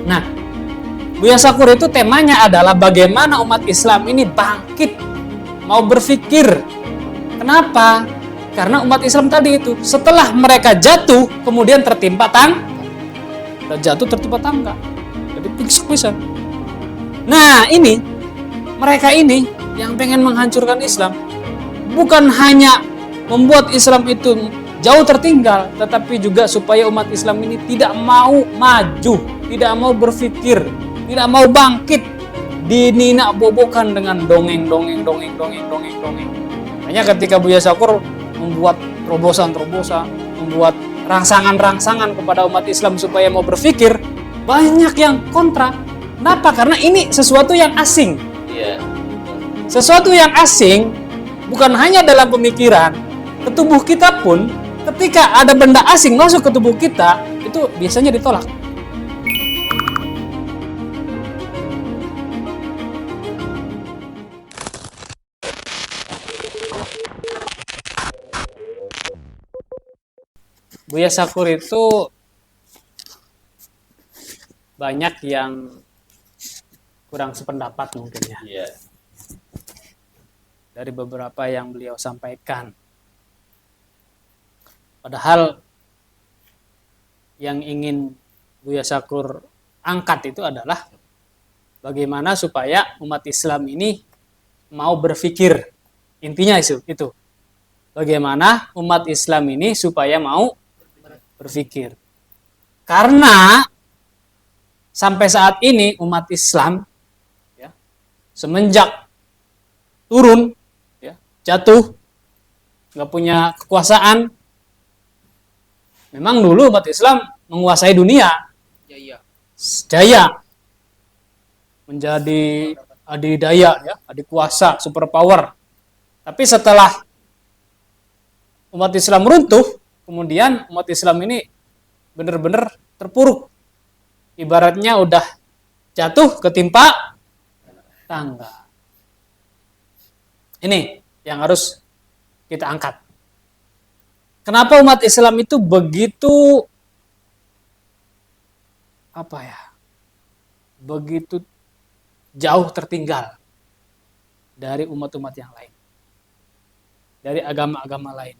Nah, Buya Syakur itu temanya adalah bagaimana umat Islam ini bangkit, mau berpikir. Kenapa? Karena umat Islam tadi itu setelah mereka jatuh kemudian tertimpa tangga. Jadi pisan. Nah, ini mereka ini yang pengen menghancurkan Islam. Bukan hanya membuat Islam itu jauh tertinggal, tetapi juga supaya umat Islam ini tidak mau maju, tidak mau berpikir, tidak mau bangkit, dininak bobokan dengan dongeng. Hanya ketika Buya Syakur membuat terobosan, membuat rangsangan kepada umat Islam supaya mau berpikir, banyak yang kontra. Kenapa? Karena ini sesuatu yang asing. Sesuatu yang asing bukan hanya dalam pemikiran, ke tubuh kita pun ketika ada benda asing masuk ke tubuh kita, itu biasanya ditolak. Buya Syakur itu banyak yang kurang sependapat mungkin ya. Dari beberapa yang beliau sampaikan. Padahal yang ingin Buya Syakur angkat itu adalah bagaimana supaya umat Islam ini mau berpikir. Intinya itu. Bagaimana umat Islam ini supaya mau berpikir. Karena sampai saat ini umat Islam ya, semenjak turun ya, jatuh, nggak punya kekuasaan. Memang dulu umat Islam menguasai dunia, jaya, menjadi adidaya, ya, adikuasa, superpower. Tapi setelah umat Islam runtuh, kemudian umat Islam ini benar-benar terpuruk. Ibaratnya udah jatuh ketimpa tangga. Ini yang harus kita angkat. Kenapa umat Islam itu begitu begitu jauh tertinggal dari umat-umat yang lain, dari agama-agama lain,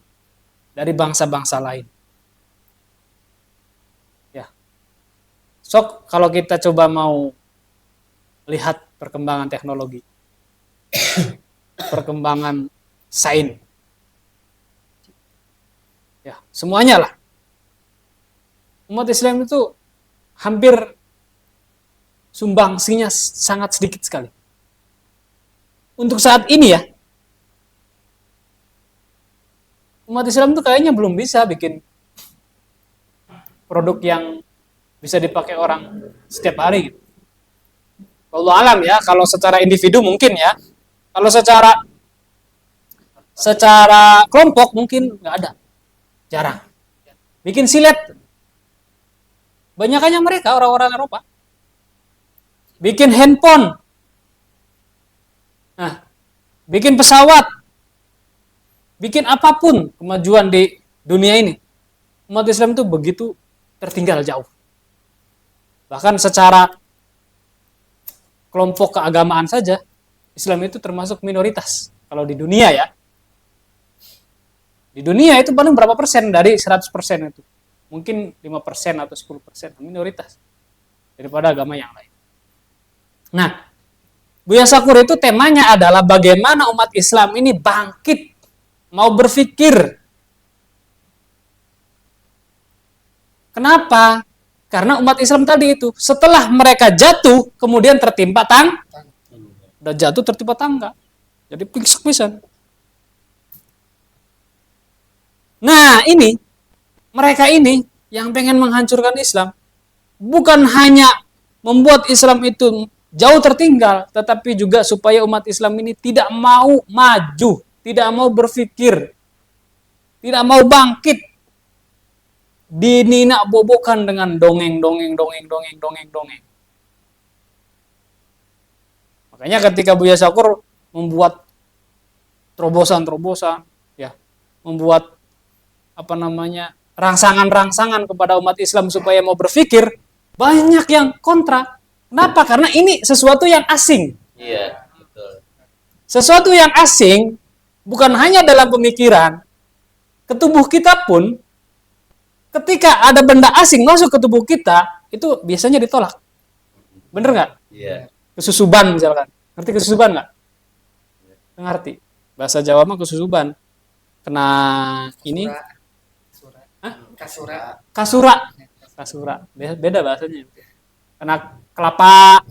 dari bangsa-bangsa lain. Ya. Sok kalau kita coba mau lihat perkembangan teknologi, perkembangan sains, ya, semuanya lah. Umat Islam itu hampir sumbangsinya sangat sedikit sekali. Untuk saat ini ya, umat Islam itu kayaknya belum bisa bikin produk yang bisa dipakai orang setiap hari. Wallahu alam ya, kalau secara individu mungkin ya. Kalau secara kelompok mungkin nggak ada. Jarang. Bikin silet. Banyakannya mereka orang-orang Eropa. Bikin handphone. Nah, bikin pesawat. Bikin apapun kemajuan di dunia ini. Umat Islam itu begitu tertinggal jauh. Bahkan secara kelompok keagamaan saja, Islam itu termasuk minoritas. Kalau di dunia ya. Di dunia itu paling berapa persen dari 100% itu? Mungkin 5% atau 10% minoritas daripada agama yang lain. Nah, Buya Syakur itu temanya adalah bagaimana umat Islam ini bangkit, mau berpikir. Kenapa? Karena umat Islam tadi itu setelah mereka jatuh kemudian tertimpa udah jatuh tertimpa tangga. Jadi pisan. Nah, ini mereka ini yang pengen menghancurkan Islam. Bukan hanya membuat Islam itu jauh tertinggal, tetapi juga supaya umat Islam ini tidak mau maju, tidak mau berpikir, tidak mau bangkit, dininak bobokan dengan dongeng. Makanya ketika Buya Syakur membuat terobosan, ya, membuat rangsangan kepada umat Islam supaya mau berpikir, banyak yang kontra. Kenapa? Karena ini sesuatu yang asing. Iya, betul. Sesuatu yang asing bukan hanya dalam pemikiran, ke tubuh kita pun ketika ada benda asing masuk ke tubuh kita, itu biasanya ditolak. Bener nggak? Iya. Kesusuban misalkan. Ngerti kesusuban nggak? Ngerti. Bahasa Jawa mah kesusuban. Kena ini Kasura. kasura. Kasura. Beda bahasanya. Kena kelapa.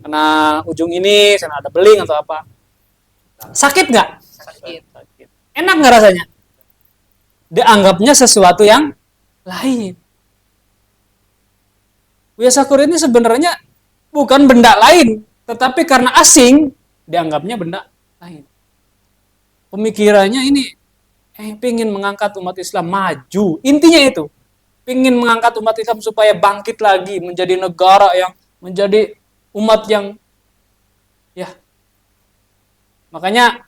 Kena ujung ini, sana ada beling atau apa. Sakit nggak? Sakit. Enak nggak rasanya? Dianggapnya sesuatu yang lain. Buya Sakur ini sebenarnya bukan benda lain, tetapi karena asing, dianggapnya benda lain. Pemikirannya ini, pengen mengangkat umat Islam maju. Intinya itu, pengen mengangkat umat Islam supaya bangkit lagi, menjadi negara yang, menjadi umat yang, ya. Makanya,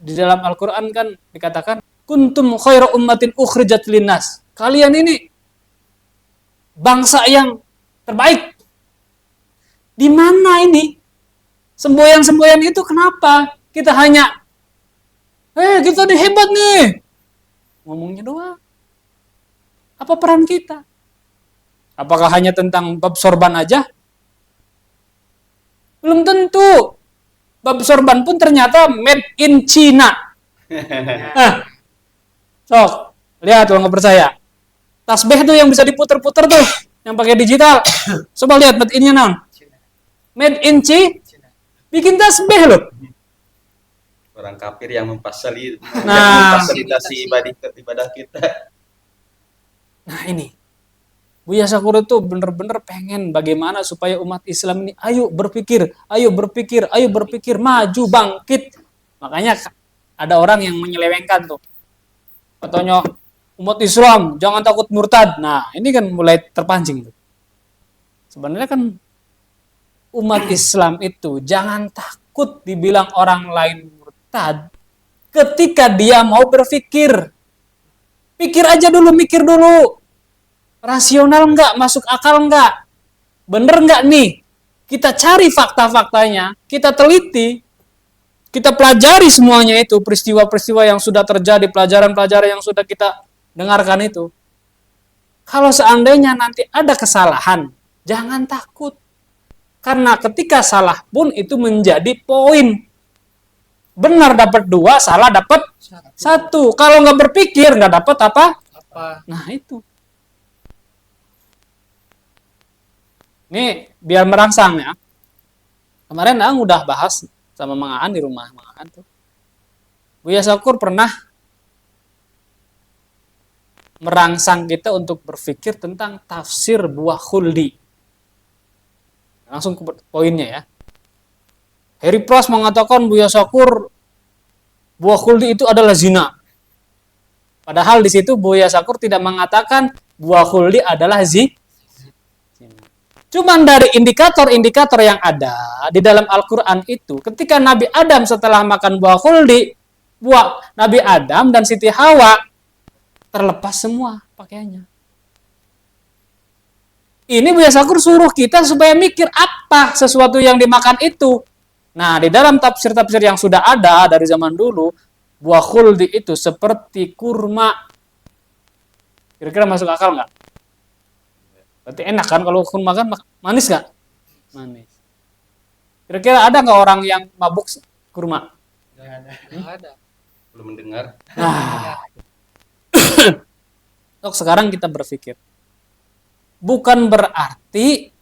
di dalam Al-Quran kan dikatakan, kuntum khairu ummatin ukhrijat linnas. Kalian ini bangsa yang terbaik. Di mana ini? Semboyan-semboyan itu kenapa? Kita hanya kita nih hebat nih. Ngomongnya doang. Apa peran kita? Apakah hanya tentang bab sorban aja? Belum tentu. Bab sorban pun ternyata made in China. Sok, lihat kalau nggak percaya. Tasbih tuh yang bisa diputer-puter tuh, yang pakai digital. Coba lihat made in-nya naon. Made in China. Bikin tasbih loh. Orang kafir yang Nah. memfasilitasi ibadah kita. Nah ini, Buya Sakur itu bener-bener pengen bagaimana supaya umat Islam ini ayo berpikir, maju, bangkit. Makanya ada orang yang menyelewengkan tuh. Katanya umat Islam jangan takut murtad. Nah ini kan mulai terpancing tuh. Sebenarnya kan umat Islam itu jangan takut dibilang orang lain murtad ketika dia mau berpikir. Pikir aja dulu, mikir dulu. Rasional enggak? Masuk akal enggak? Bener enggak nih? Kita cari fakta-faktanya, kita teliti, kita pelajari semuanya itu, peristiwa-peristiwa yang sudah terjadi, pelajaran-pelajaran yang sudah kita dengarkan itu. Kalau seandainya nanti ada kesalahan, jangan takut. Karena ketika salah pun itu menjadi poin. Benar dapat 2, salah dapat 1. Kalau nggak berpikir, nggak dapat apa? Nah itu. Ini biar merangsang ya. Kemarin Ang udah bahas sama Mang Aan di rumah Mang Aan tuh. Buya Sakur pernah merangsang kita untuk berpikir tentang tafsir buah khuldi. Langsung ke poinnya ya. Harry Pras mengatakan Buya Sakur buah khuldi itu adalah zina. Padahal di situ Buya Sakur tidak mengatakan buah khuldi adalah zina. Cuman dari indikator-indikator yang ada di dalam Al-Quran itu, ketika Nabi Adam setelah makan buah khuldi, buah Nabi Adam dan Siti Hawa terlepas semua pakaiannya. Ini Buya Sakur suruh kita supaya mikir apa sesuatu yang dimakan itu. Nah, di dalam tafsir-tafsir yang sudah ada dari zaman dulu, buah khuldi itu seperti kurma. Kira-kira masuk akal nggak? Berarti enak kan kalau kurma kan manis nggak? Manis. Kira-kira ada nggak orang yang mabuk kurma? Nggak ada. Belum mendengar. Nah, sekarang kita berpikir. Bukan berarti,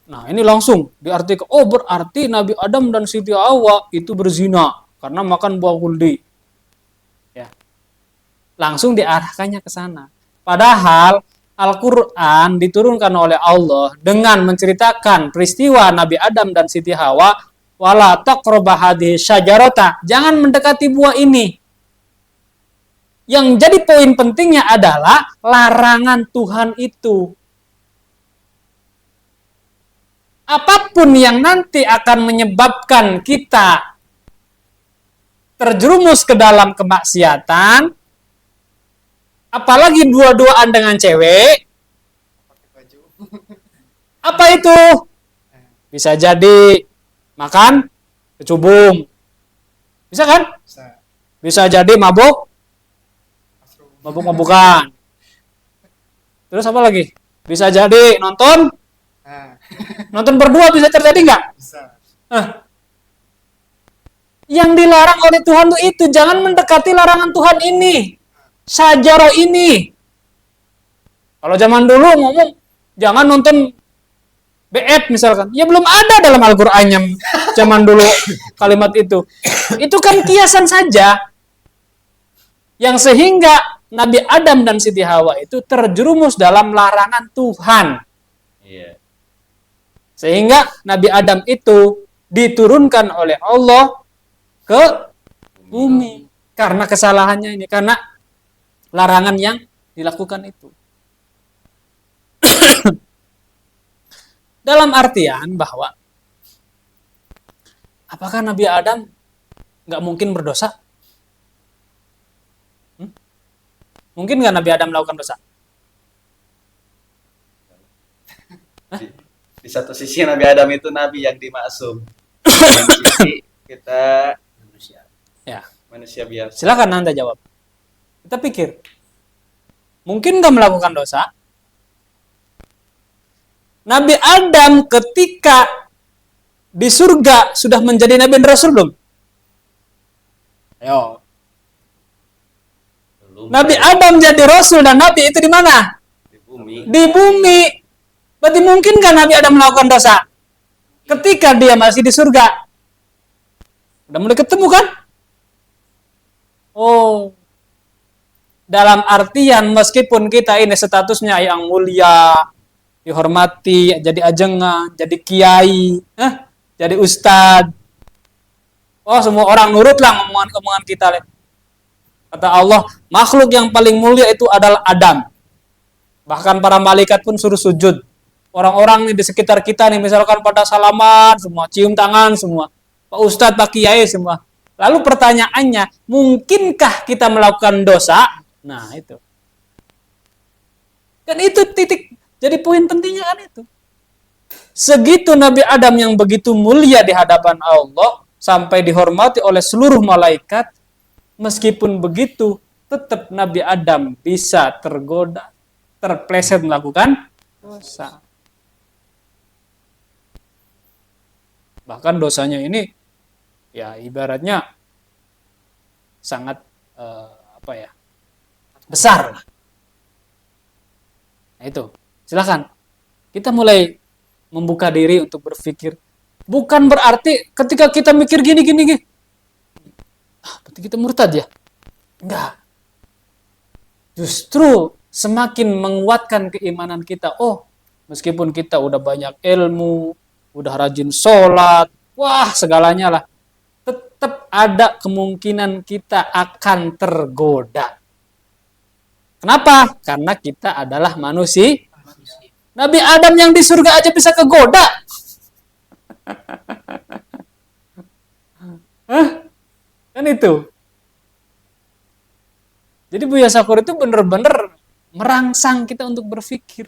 nah ini langsung diartikan, oh berarti Nabi Adam dan Siti Hawa itu berzina karena makan buah khuldi. Ya. Langsung diarahkannya ke sana. Padahal Al-Quran diturunkan oleh Allah dengan menceritakan peristiwa Nabi Adam dan Siti Hawa, wala taqraba hadhihi syajarata, jangan mendekati buah ini. Yang jadi poin pentingnya adalah larangan Tuhan itu. Apapun yang nanti akan menyebabkan kita terjerumus ke dalam kemaksiatan, apalagi dua-duaan dengan cewek, Apa itu? Bisa jadi makan kecubung. Bisa kan? Bisa jadi mabuk, mabuk-mabukan. Terus apa lagi? Bisa jadi nonton berdua, bisa terjadi nggak? Yang dilarang oleh Tuhan itu jangan mendekati larangan Tuhan ini. Sajaro ini. Kalau zaman dulu ngomong jangan nonton BF misalkan. Ya belum ada dalam Al-Qur'annya zaman dulu kalimat itu. Itu kan kiasan saja. Yang sehingga Nabi Adam dan Siti Hawa itu terjerumus dalam larangan Tuhan. Iya. Sehingga Nabi Adam itu diturunkan oleh Allah ke bumi karena kesalahannya ini, karena larangan yang dilakukan itu. Dalam artian bahwa apakah Nabi Adam nggak mungkin berdosa? Mungkin nggak Nabi Adam melakukan dosa? Di satu sisi Nabi Adam itu nabi yang dimaksum. Di satu sisi kita Ya, manusia biasa. silakan Anda jawab. Kita pikir, mungkin nggak melakukan dosa? Nabi Adam ketika di surga sudah menjadi Nabi dan Rasul belum? Ayo. Belum. Nabi Adam jadi Rasul dan Nabi itu di mana? Di bumi. Di bumi. Berarti mungkinkah Nabi Adam melakukan dosa? Ketika dia masih di surga. Udah mulai ketemu kan? Oh. Dalam artian meskipun kita ini statusnya yang mulia, dihormati, jadi ajengan, jadi kiai, jadi ustad. Oh, semua orang nurutlah omongan kita. Kata Allah, makhluk yang paling mulia itu adalah Adam. Bahkan para malaikat pun suruh sujud. Orang-orang di sekitar kita nih, misalkan pada salaman, semua cium tangan semua. Pak Ustadz, Pak Kiai semua. Lalu pertanyaannya, mungkinkah kita melakukan dosa? Nah, itu. Kan itu titik, jadi poin pentingnya kan itu. Segitu Nabi Adam yang begitu mulia di hadapan Allah, sampai dihormati oleh seluruh malaikat, meskipun begitu, tetap Nabi Adam bisa tergoda, terpleset melakukan dosa. Bahkan dosanya ini, ya ibaratnya sangat besar. Nah itu, silakan. Kita mulai membuka diri untuk berpikir. Bukan berarti ketika kita mikir gini. Berarti kita murtad ya? Enggak. Justru semakin menguatkan keimanan kita. Oh, meskipun kita udah banyak ilmu, udah rajin sholat, wah segalanya lah. Tetap ada kemungkinan kita akan tergoda. Kenapa? Karena kita adalah manusia. Nabi Adam yang di surga aja bisa kegoda. Kan itu. Jadi Buya Syakur itu benar-benar merangsang kita untuk berpikir.